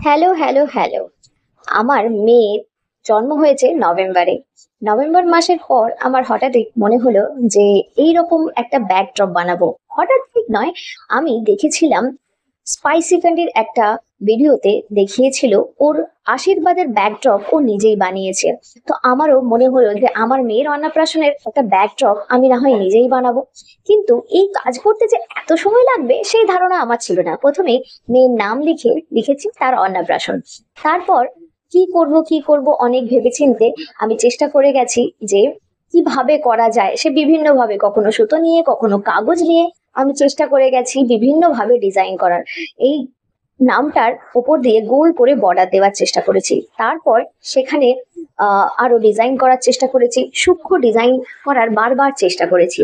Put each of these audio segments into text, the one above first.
Hello hello hello. আমার মেয়ের জন্ম হয়েছে নভেম্বরে। নভেম্বর মাসের পর আমার হঠাৎই মনে হলো যে এইরকম একটা ব্যাকড্রপ বানাবো। হঠাৎ ঠিক নয়, আমি দেখেছিলাম স্পাইসি ক্যান্ডির একটা ভিডিওতে দেখিয়েছিল ওর আশীর্বাদের ব্যাকড্রপ ও নিজেই বানিয়েছে। তো আমারও মনে হলো যে আমার মেয়ের অন্নপ্রাশনের একটা ব্যাকড্রপ আমি না হয় নিজেই বানাবো। কিন্তু এই কাজ করতে যে এত সময় লাগবে সেই ধারণা আমার ছিল না। প্রথমে মেয়ের নাম লিখেছি তার অন্নপ্রাশন। তারপর কি করব অনেক ভেবেচিন্তে আমি চেষ্টা করে গেছি যে কিভাবে করা যায়, সে বিভিন্ন ভাবে, কখনো সুতো নিয়ে কখনো কাগজ নিয়ে আমি চেষ্টা করে গেছি বিভিন্ন ভাবে ডিজাইন করার। এই নামটার উপর দিয়ে গোল করে বর্ডার দেওয়ার চেষ্টা করেছি। তারপর সেখানে আরো ডিজাইন করার চেষ্টা করেছি, সূক্ষ্ম ডিজাইন করার বারবার চেষ্টা করেছি।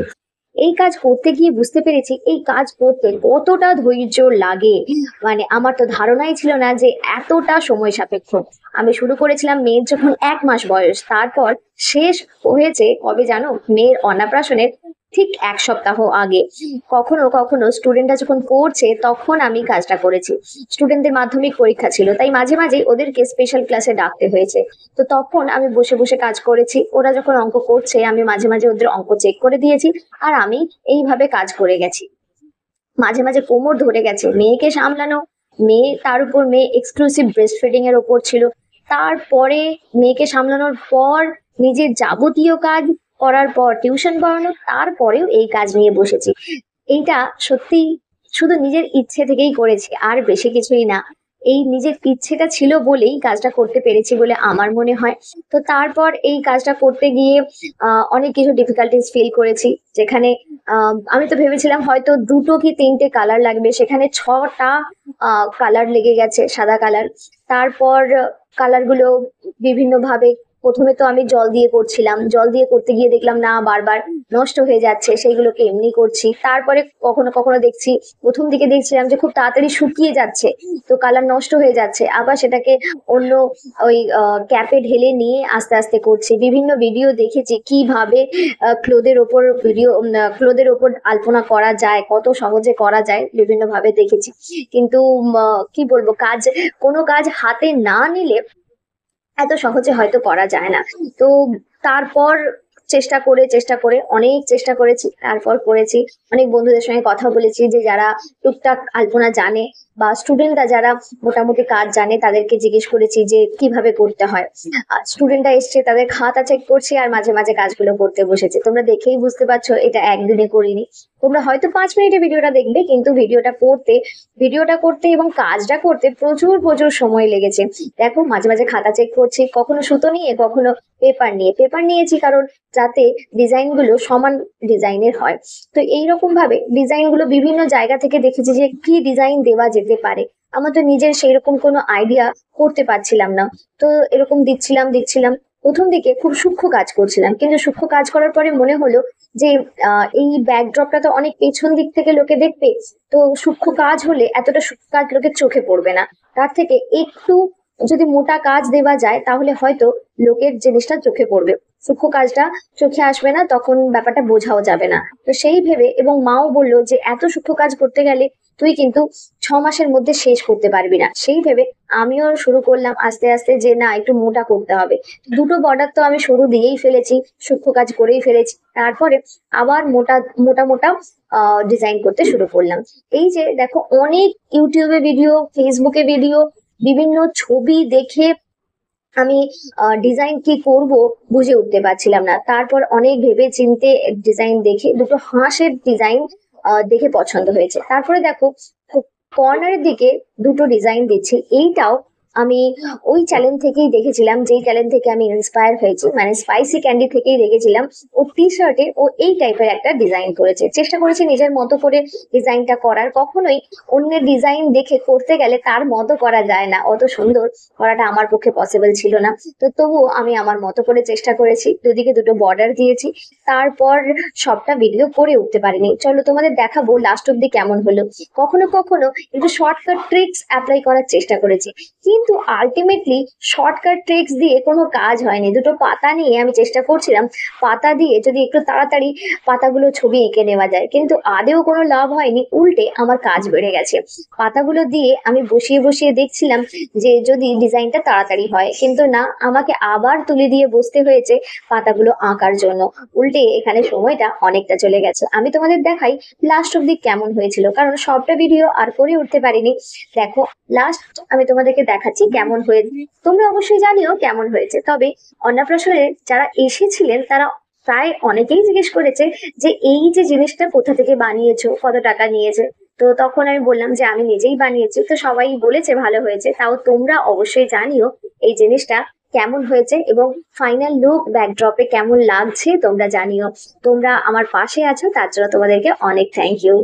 এই কাজ করতে গিয়ে বুঝতে পেরেছি এই কাজ করতে কতটা ধৈর্য লাগে। মানে আমার তো ধারণাই ছিল না যে এতটা সময় সাপেক্ষ। আমি শুরু করেছিলাম মেয়ের যখন 1 মাস বয়স, তারপর শেষ হয়েছে কবে জানো? মেয়ের অন্নপ্রাশনের ঠিক 1 সপ্তাহ আগে। কখনো কখনো স্টুডেন্টরা যখন পড়ছে তখন আমি কাজটা করেছি। স্টুডেন্টদের মাধ্যমিক পরীক্ষা ছিল, তাই মাঝে মাঝে ওদেরকে স্পেশাল ক্লাসে ডাকতে হয়েছে। তো তখন আমি বসে বসে কাজ করেছি, ওরা যখন অঙ্ক করছে আমি মাঝে মাঝে ওদের অঙ্ক চেক করে দিয়েছি। আর আমি এইভাবে কাজ করে গেছি। মাঝে মাঝে কোমর ধরে গেছে মেয়েকে সামলানো। তার উপর মেয়ে এক্সক্লুসিভ ব্রেস্ট ফিডিং এর ওপর ছিল। তারপরে মেয়েকে সামলানোর পর নিজের যাবতীয় কাজ করার পর টিউশন পড়ানো, তারপরেও এই কাজ নিয়ে বসেছি। এইটা সত্যি শুধু নিজের ইচ্ছে থেকেই করেছি, আর বেশি কিছুই না। এই নিজের ইচ্ছেটা ছিল বলেই কাজটা করতে পেরেছি বলে আমার মনে হয়। তো তারপর এই কাজটা করতে গিয়ে অনেক কিছু ডিফিকাল্টিস ফিল করেছি। যেখানে আমি তো ভেবেছিলাম হয়তো 2টো কি 3টে কালার লাগবে, সেখানে 6টা কালার লেগে গেছে, সাদা কালার। তারপর কালার গুলো বিভিন্ন ভাবে, প্রথমে তো আমি জল দিয়ে করছিলাম, জল দিয়ে করতে গিয়ে দেখলাম না, বারবার নষ্ট হয়ে যাচ্ছে, সেইগুলোকে এমনি করছি। তারপরে কখনো কখনো দেখছি, প্রথম দিকে দেখছিলাম যে খুব তাড়াতাড়ি শুকিয়ে যাচ্ছে, তো কালার নষ্ট হয়ে যাচ্ছে, আবার সেটাকে অন্য ওই ক্যাপে ঢেলে নিয়ে আস্তে আস্তে করছি। বিভিন্ন ভিডিও দেখেছি কিভাবে ক্লোদের ওপর আলপনা করা যায়, কত সহজে করা যায়, বিভিন্ন ভাবে দেখেছি। কিন্তু কি বলবো, কোনো কাজ হাতে না নিলে এত সহজে হয়তো করা যায় না। তো তারপর চেষ্টা করে অনেক চেষ্টা করেছি, তারপর করেছি। অনেক বন্ধুদের সঙ্গে কথা বলেছি যে যারা টুকটাক আলপনা জানে, বা স্টুডেন্টরা যারা মোটামুটি কাজ জানে, তাদেরকে জিজ্ঞেস করেছি যে কিভাবে করতে হয়। আর স্টুডেন্টরা এসছে, তাদের খাতা চেক করছি, আর মাঝে মাঝে কাজগুলো করতে বসেছে। তোমরা দেখেই বুঝতে পারছো এটা একদিনে করিনি। তোমরা হয়তো 5 মিনিটে ভিডিওটা দেখবে, কিন্তু ভিডিওটা করতে এবং কাজটা করতে প্রচুর প্রচুর সময় লেগেছে। দেখো, মাঝে মাঝে খাতা চেক করছি, কখনো সুতো নিয়ে কখনো পেপার নিয়েছি, কারণ যাতে ডিজাইন গুলো সমান ডিজাইনের হয়। তো এইরকম ভাবে ডিজাইন গুলো বিভিন্ন জায়গা থেকে দেখেছি যে কি ডিজাইন দেওয়া যেতে পারে। আমার তো নিজের সেই রকম কোনো আইডিয়া করতে পারছিলাম না। তো এরকম দিচ্ছিলাম। প্রথম দিকে খুব সূক্ষ্ম কাজ করছিলাম, কিন্তু সূক্ষ্ম কাজ করার পরে মনে হলো যে এই ব্যাকড্রপটা তো অনেক পেছন দিক থেকে লোকে দেখবে। তো সূক্ষ্ম কাজ হলে এতটা সূক্ষ্ম কাজ লোকের চোখে পড়বে না। তার থেকে একটু যদি মোটা কাজ দেওয়া যায় তাহলে হয়তো লোকের জিনিসটা চোখে পড়বে। সূক্ষ্ম কাজটা চোখে আসবে না, তখন ব্যাপারটা বোঝাও যাবে না। তো সেই ভেবে, এবং মাও বললো যে এত সূক্ষ্ম কাজ করতে গেলে তুই কিন্তু 6 মাসের মধ্যে শেষ করতে পারবি না। সেই ভেবে আমিও শুরু করলাম আস্তে আস্তে যে না, একটু মোটা করতে হবে। 2টো বর্ডার তো আমি শুরু দিয়েই ফেলেছি, সূক্ষ্ম কাজ করেই ফেলেছি। তারপরে আবার মোটা মোটা মোটা ডিজাইন করতে শুরু করলাম। এই যে দেখো, অনেক ইউটিউবে ভিডিও, ফেসবুকে ভিডিও, বিভিন্ন ছবি দেখে আমি ডিজাইন কি করব বুঝে উঠতে পারছিলাম না। তারপর অনেক ভেবে চিন্তে ডিজাইন দেখে 2টো হাঁসের ডিজাইন দেখে পছন্দ হয়েছে। তারপরে দেখো, কর্নারের দিকে 2টো ডিজাইন দিচ্ছি। এইটাও আমি ওই চ্যানেল থেকেই দেখেছিলাম, যেই চ্যানেল থেকে আমি ইন্সপায়ার হয়েছি, মানে স্পাইসি ক্যান্ডি থেকেই দেখেছিলাম। ও টি শার্টে ও এই টাইপের একটা ডিজাইন করেছে। চেষ্টা করেছি নিজের মতো করে ডিজাইনটা করার। কখনোই অন্যের ডিজাইন দেখে করতে গেলে তার মতো করা যায় না, অত সুন্দর করাটা আমার পক্ষে পসিবল ছিল না। তো তবুও আমি আমার মতো করে চেষ্টা করেছি, দুদিকে 2টো বর্ডার দিয়েছি। তারপর সবটা ভিডিও করে উঠতে পারিনি, চলো তোমাদের দেখাবো লাস্ট অব্দি কেমন হলো। কখনো কখনো একটু শর্টকাট ট্রিক্স অ্যাপ্লাই করার চেষ্টা করেছি, কি কিন্তু আলটিমেটলি শর্টকাট ট্রিক্স দিয়ে কোনো কাজ হয়নি। দুটো পাতা নিয়ে আমি চেষ্টা করছিলাম পাতা দিয়ে যদি একটু তাড়াতাড়ি পাতাগুলো ছবি এঁকে নেওয়া যায়, কিন্তু আদেও কোনো লাভ হয়নি, উল্টে আমার কাজ বেড়ে গেছে। পাতাগুলো দিয়ে আমি বসিয়ে বসিয়ে দেখছিলাম যে যদি ডিজাইনটা তাড়াতাড়ি হয়, কিন্তু না, আমাকে আবার তুলে দিয়ে বসতে হয়েছে পাতাগুলো আঁকার জন্য। উল্টে এখানে সময়টা অনেকটা চলে গেছে। আমি তোমাদের দেখাই লাস্ট অব্দি কেমন হয়েছিল, কারণ সবটা ভিডিও আর করে উঠতে পারিনি। দেখো, লাস্ট আমি তোমাদেরকে দেখাচ্ছি কেমন হয়েছে। তোমরা অবশ্যই জানিও কেমন হয়েছে। তবে অন্নপ্রাশনে যারা এসেছিলেন তারা প্রায় অনেকেই জিজ্ঞেস করেছে যে এই যে জিনিসটা কোথা থেকে বানিয়েছো, কত টাকা নিয়েছে। তো তখন আমি বললাম যে আমি নিজেই বানিয়েছি। তো সবাই বলেছে ভালো হয়েছে। তাও তোমরা অবশ্যই জানিও এই জিনিসটা কেমন হয়েছে এবং ফাইনাল লুক ব্যাকড্রপে কেমন লাগছে তোমরা জানিও। তোমরা আমার পাশে আছো, তার জন্য তোমাদেরকে অনেক থ্যাংক ইউ।